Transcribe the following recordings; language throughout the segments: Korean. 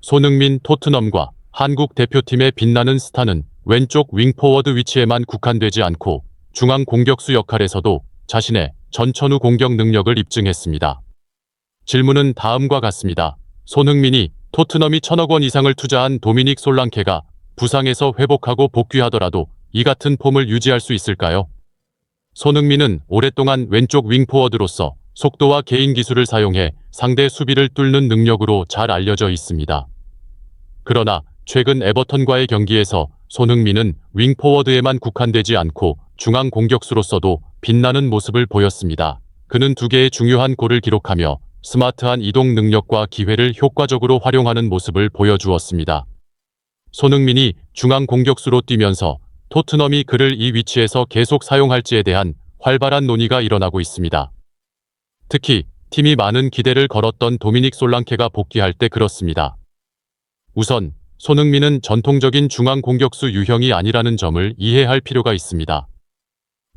손흥민 토트넘과 한국 대표팀의 빛나는 스타는 왼쪽 윙포워드 위치에만 국한되지 않고 중앙 공격수 역할에서도 자신의 전천후 공격 능력을 입증했습니다. 질문은 다음과 같습니다. 손흥민이 토트넘이 1,000억 원 이상을 투자한 도미닉 솔랑케가 부상에서 회복하고 복귀하더라도 이 같은 폼을 유지할 수 있을까요? 손흥민은 오랫동안 왼쪽 윙포워드로서 속도와 개인 기술을 사용해 상대 수비를 뚫는 능력으로 잘 알려져 있습니다. 그러나 최근 에버턴과의 경기에서 손흥민은 윙포워드에만 국한되지 않고 중앙 공격수로서도 빛나는 모습을 보였습니다. 그는 2개의 중요한 골을 기록하며 스마트한 이동 능력과 기회를 효과적으로 활용하는 모습을 보여주었습니다. 손흥민이 중앙 공격수로 뛰면서 토트넘이 그를 이 위치에서 계속 사용할지에 대한 활발한 논의가 일어나고 있습니다. 특히 팀이 많은 기대를 걸었던 도미닉 솔랑케가 복귀할 때 그렇습니다. 우선 손흥민은 전통적인 중앙 공격수 유형이 아니라는 점을 이해할 필요가 있습니다.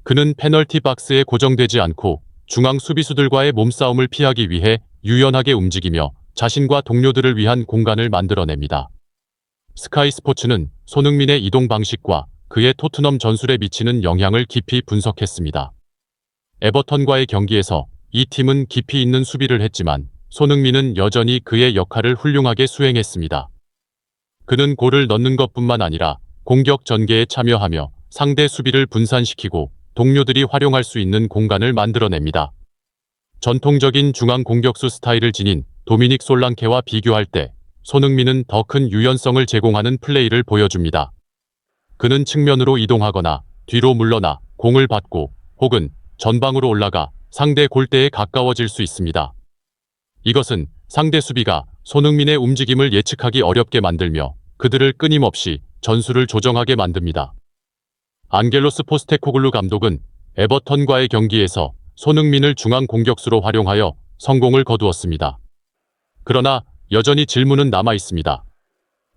그는 페널티 박스에 고정되지 않고 중앙 수비수들과의 몸싸움을 피하기 위해 유연하게 움직이며 자신과 동료들을 위한 공간을 만들어냅니다. 스카이 스포츠는 손흥민의 이동 방식과 그의 토트넘 전술에 미치는 영향을 깊이 분석했습니다. 에버턴과의 경기에서 이 팀은 깊이 있는 수비를 했지만 손흥민은 여전히 그의 역할을 훌륭하게 수행했습니다. 그는 골을 넣는 것뿐만 아니라 공격 전개에 참여하며 상대 수비를 분산시키고 동료들이 활용할 수 있는 공간을 만들어냅니다. 전통적인 중앙 공격수 스타일을 지닌 도미닉 솔랑케와 비교할 때 손흥민은 더 큰 유연성을 제공하는 플레이를 보여줍니다. 그는 측면으로 이동하거나 뒤로 물러나 공을 받고 혹은 전방으로 올라가 상대 골대에 가까워질 수 있습니다. 이것은 상대 수비가 손흥민의 움직임을 예측하기 어렵게 만들며 그들을 끊임없이 전술을 조정하게 만듭니다. 안겔로스 포스테코글루 감독은 에버턴과의 경기에서 손흥민을 중앙 공격수로 활용하여 성공을 거두었습니다. 그러나 여전히 질문은 남아 있습니다.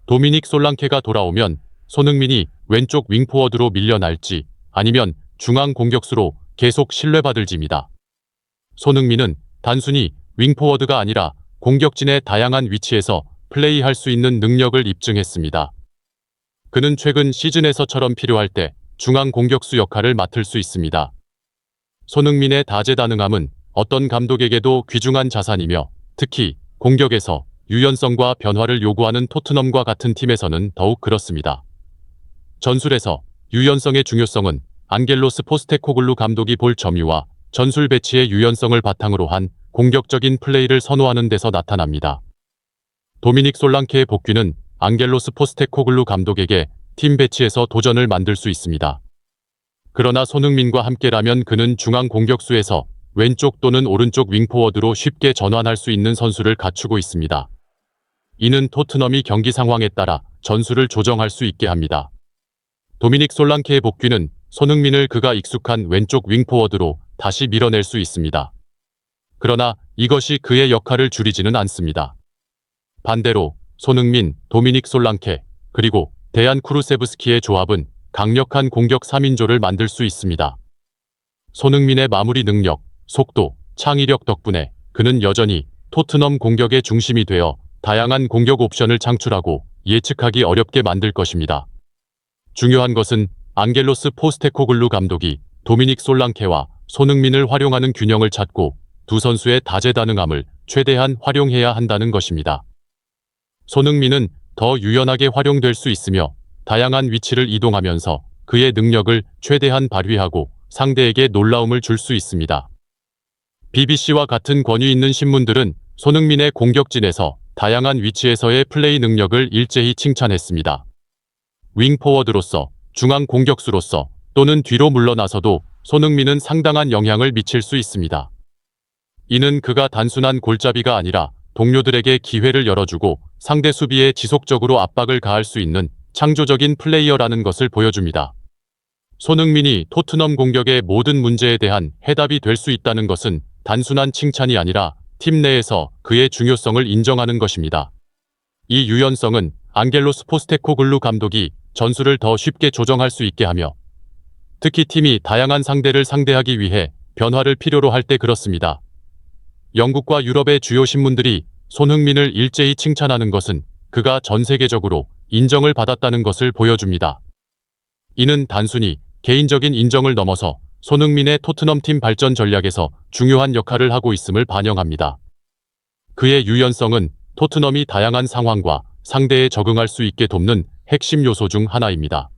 도미닉 솔랑케가 돌아오면 손흥민이 왼쪽 윙포워드로 밀려날지 아니면 중앙 공격수로 계속 신뢰받을지입니다. 손흥민은 단순히 윙포워드가 아니라 공격진의 다양한 위치에서 플레이할 수 있는 능력을 입증했습니다. 그는 최근 시즌에서처럼 필요할 때 중앙 공격수 역할을 맡을 수 있습니다. 손흥민의 다재다능함은 어떤 감독에게도 귀중한 자산이며 특히 공격에서 유연성과 변화를 요구하는 토트넘과 같은 팀에서는 더욱 그렇습니다. 전술에서 유연성의 중요성은 안겔로스 포스테코글루 감독이 볼 점유와 전술 배치의 유연성을 바탕으로 한 공격적인 플레이를 선호하는 데서 나타납니다. 도미닉 솔랑케의 복귀는 안겔로스 포스테코글루 감독에게 팀 배치에서 도전을 만들 수 있습니다. 그러나 손흥민과 함께라면 그는 중앙 공격수에서 왼쪽 또는 오른쪽 윙포워드로 쉽게 전환할 수 있는 선수를 갖추고 있습니다. 이는 토트넘이 경기 상황에 따라 전술을 조정할 수 있게 합니다. 도미닉 솔랑케의 복귀는 손흥민을 그가 익숙한 왼쪽 윙포워드로 다시 밀어낼 수 있습니다. 그러나 이것이 그의 역할을 줄이지는 않습니다. 반대로 손흥민, 도미닉 솔랑케, 그리고 데얀 쿠루세브스키의 조합은 강력한 공격 3인조를 만들 수 있습니다. 손흥민의 마무리 능력, 속도, 창의력 덕분에 그는 여전히 토트넘 공격의 중심이 되어 다양한 공격 옵션을 창출하고 예측하기 어렵게 만들 것입니다. 중요한 것은 안겔로스 포스테코글루 감독이 도미닉 솔랑케와 손흥민을 활용하는 균형을 찾고 두 선수의 다재다능함을 최대한 활용해야 한다는 것입니다. 손흥민은 더 유연하게 활용될 수 있으며 다양한 위치를 이동하면서 그의 능력을 최대한 발휘하고 상대에게 놀라움을 줄 수 있습니다. BBC와 같은 권위 있는 신문들은 손흥민의 공격진에서 다양한 위치에서의 플레이 능력을 일제히 칭찬했습니다. 윙포워드로서, 중앙 공격수로서 또는 뒤로 물러나서도 손흥민은 상당한 영향을 미칠 수 있습니다. 이는 그가 단순한 골잡이가 아니라 동료들에게 기회를 열어주고 상대 수비에 지속적으로 압박을 가할 수 있는 창조적인 플레이어라는 것을 보여줍니다. 손흥민이 토트넘 공격의 모든 문제에 대한 해답이 될 수 있다는 것은 단순한 칭찬이 아니라 팀 내에서 그의 중요성을 인정하는 것입니다. 이 유연성은 안겔로스 포스테코글루 감독이 전술을 더 쉽게 조정할 수 있게 하며 특히 팀이 다양한 상대를 상대하기 위해 변화를 필요로 할 때 그렇습니다. 영국과 유럽의 주요 신문들이 손흥민을 일제히 칭찬하는 것은 그가 전 세계적으로 인정을 받았다는 것을 보여줍니다. 이는 단순히 개인적인 인정을 넘어서 손흥민의 토트넘팀 발전 전략에서 중요한 역할을 하고 있음을 반영합니다. 그의 유연성은 토트넘이 다양한 상황과 상대에 적응할 수 있게 돕는 핵심 요소 중 하나입니다.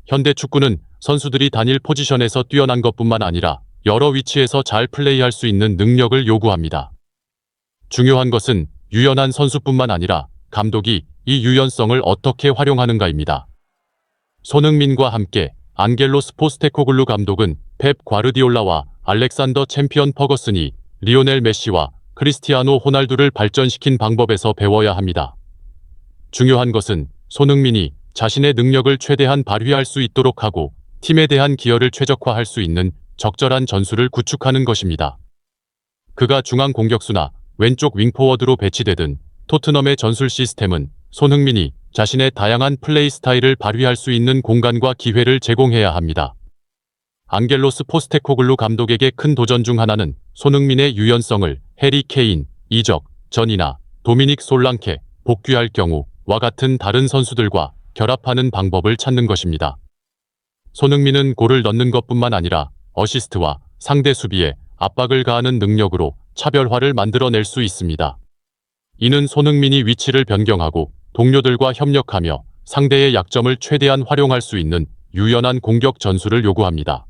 현대 축구는 선수들이 단일 포지션에서 뛰어난 것뿐만 아니라 여러 위치에서 잘 플레이할 수 있는 능력을 요구합니다. 중요한 것은 유연한 선수뿐만 아니라 감독이 이 유연성을 어떻게 활용하는가입니다. 손흥민과 함께 안겔로스 포스테코글루 감독은 펩 과르디올라와 알렉산더 챔피언 퍼거슨이 리오넬 메시와 크리스티아노 호날두를 발전시킨 방법에서 배워야 합니다. 중요한 것은 손흥민이 자신의 능력을 최대한 발휘할 수 있도록 하고 팀에 대한 기여를 최적화할 수 있는 적절한 전술을 구축하는 것입니다. 그가 중앙 공격수나 왼쪽 윙포워드로 배치되든 토트넘의 전술 시스템은 손흥민이 자신의 다양한 플레이 스타일을 발휘할 수 있는 공간과 기회를 제공해야 합니다. 안겔로스 포스테코글루 감독에게 큰 도전 중 하나는 손흥민의 유연성을 해리 케인, 이적 전이나 도미닉 솔랑케, 복귀할 경우와 같은 다른 선수들과 결합하는 방법을 찾는 것입니다. 손흥민은 골을 넣는 것뿐만 아니라 어시스트와 상대 수비에 압박을 가하는 능력으로 차별화를 만들어낼 수 있습니다. 이는 손흥민이 위치를 변경하고 동료들과 협력하며 상대의 약점을 최대한 활용할 수 있는 유연한 공격 전술을 요구합니다.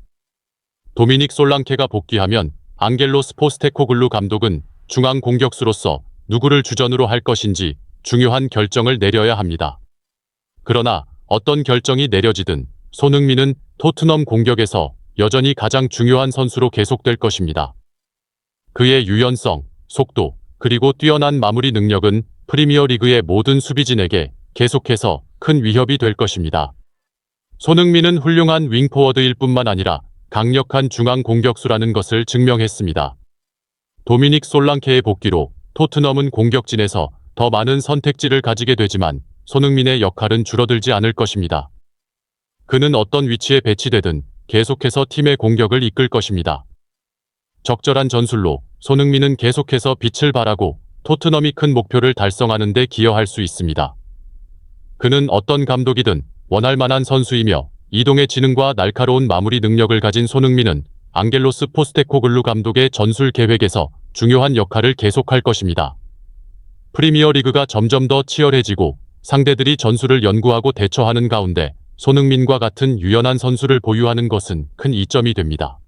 도미닉 솔랑케가 복귀하면 안겔로스 포스테코글루 감독은 중앙 공격수로서 누구를 주전으로 할 것인지 중요한 결정을 내려야 합니다. 그러나 어떤 결정이 내려지든 손흥민은 토트넘 공격에서 여전히 가장 중요한 선수로 계속될 것입니다. 그의 유연성, 속도, 그리고 뛰어난 마무리 능력은 프리미어리그의 모든 수비진에게 계속해서 큰 위협이 될 것입니다. 손흥민은 훌륭한 윙포워드일 뿐만 아니라 강력한 중앙 공격수라는 것을 증명했습니다. 도미닉 솔랑케의 복귀로 토트넘은 공격진에서 더 많은 선택지를 가지게 되지만 손흥민의 역할은 줄어들지 않을 것입니다. 그는 어떤 위치에 배치되든 계속해서 팀의 공격을 이끌 것입니다. 적절한 전술로 손흥민은 계속해서 빛을 발하고 토트넘이 큰 목표를 달성하는 데 기여할 수 있습니다. 그는 어떤 감독이든 원할 만한 선수이며 이동의 지능과 날카로운 마무리 능력을 가진 손흥민은 안겔로스 포스테코글루 감독의 전술 계획에서 중요한 역할을 계속할 것입니다. 프리미어리그가 점점 더 치열해지고 상대들이 전술을 연구하고 대처하는 가운데 손흥민과 같은 유연한 선수를 보유하는 것은 큰 이점이 됩니다.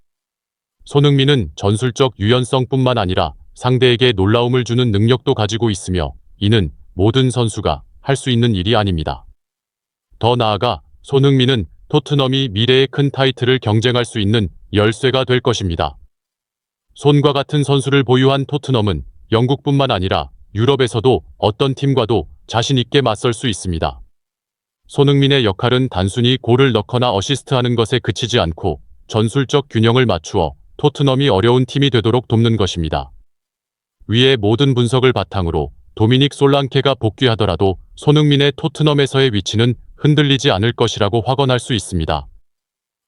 손흥민은 전술적 유연성뿐만 아니라 상대에게 놀라움을 주는 능력도 가지고 있으며 이는 모든 선수가 할 수 있는 일이 아닙니다. 더 나아가 손흥민은 토트넘이 미래의 큰 타이틀을 경쟁할 수 있는 열쇠가 될 것입니다. 손과 같은 선수를 보유한 토트넘은 영국뿐만 아니라 유럽에서도 어떤 팀과도 자신 있게 맞설 수 있습니다. 손흥민의 역할은 단순히 골을 넣거나 어시스트하는 것에 그치지 않고 전술적 균형을 맞추어 토트넘이 어려운 팀이 되도록 돕는 것입니다. 위의 모든 분석을 바탕으로 도미닉 솔랑케가 복귀하더라도 손흥민의 토트넘에서의 위치는 흔들리지 않을 것이라고 확언할 수 있습니다.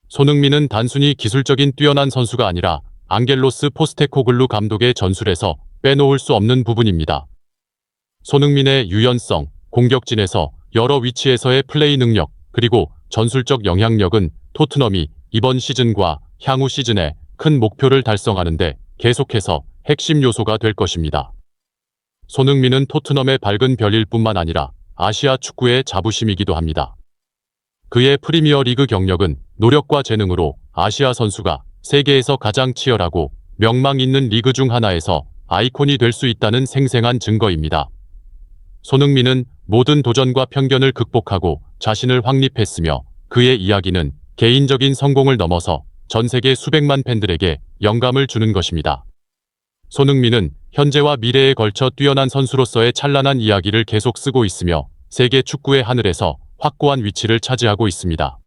손흥민은 단순히 기술적인 뛰어난 선수가 아니라 안겔로스 포스테코글루 감독의 전술에서 빼놓을 수 없는 부분입니다. 손흥민의 유연성, 공격진에서 여러 위치에서의 플레이 능력, 그리고 전술적 영향력은 토트넘이 이번 시즌과 향후 시즌에 큰 목표를 달성하는데 계속해서 핵심 요소가 될 것입니다. 손흥민은 토트넘의 밝은 별일 뿐만 아니라 아시아 축구의 자부심이기도 합니다. 그의 프리미어리그 경력은 노력과 재능으로 아시아 선수가 세계에서 가장 치열하고 명망 있는 리그 중 하나에서 아이콘이 될 수 있다는 생생한 증거입니다. 손흥민은 모든 도전과 편견을 극복하고 자신을 확립했으며 그의 이야기는 개인적인 성공을 넘어서 전 세계 수백만 팬들에게 영감을 주는 것입니다. 손흥민은 현재와 미래에 걸쳐 뛰어난 선수로서의 찬란한 이야기를 계속 쓰고 있으며 세계 축구의 하늘에서 확고한 위치를 차지하고 있습니다.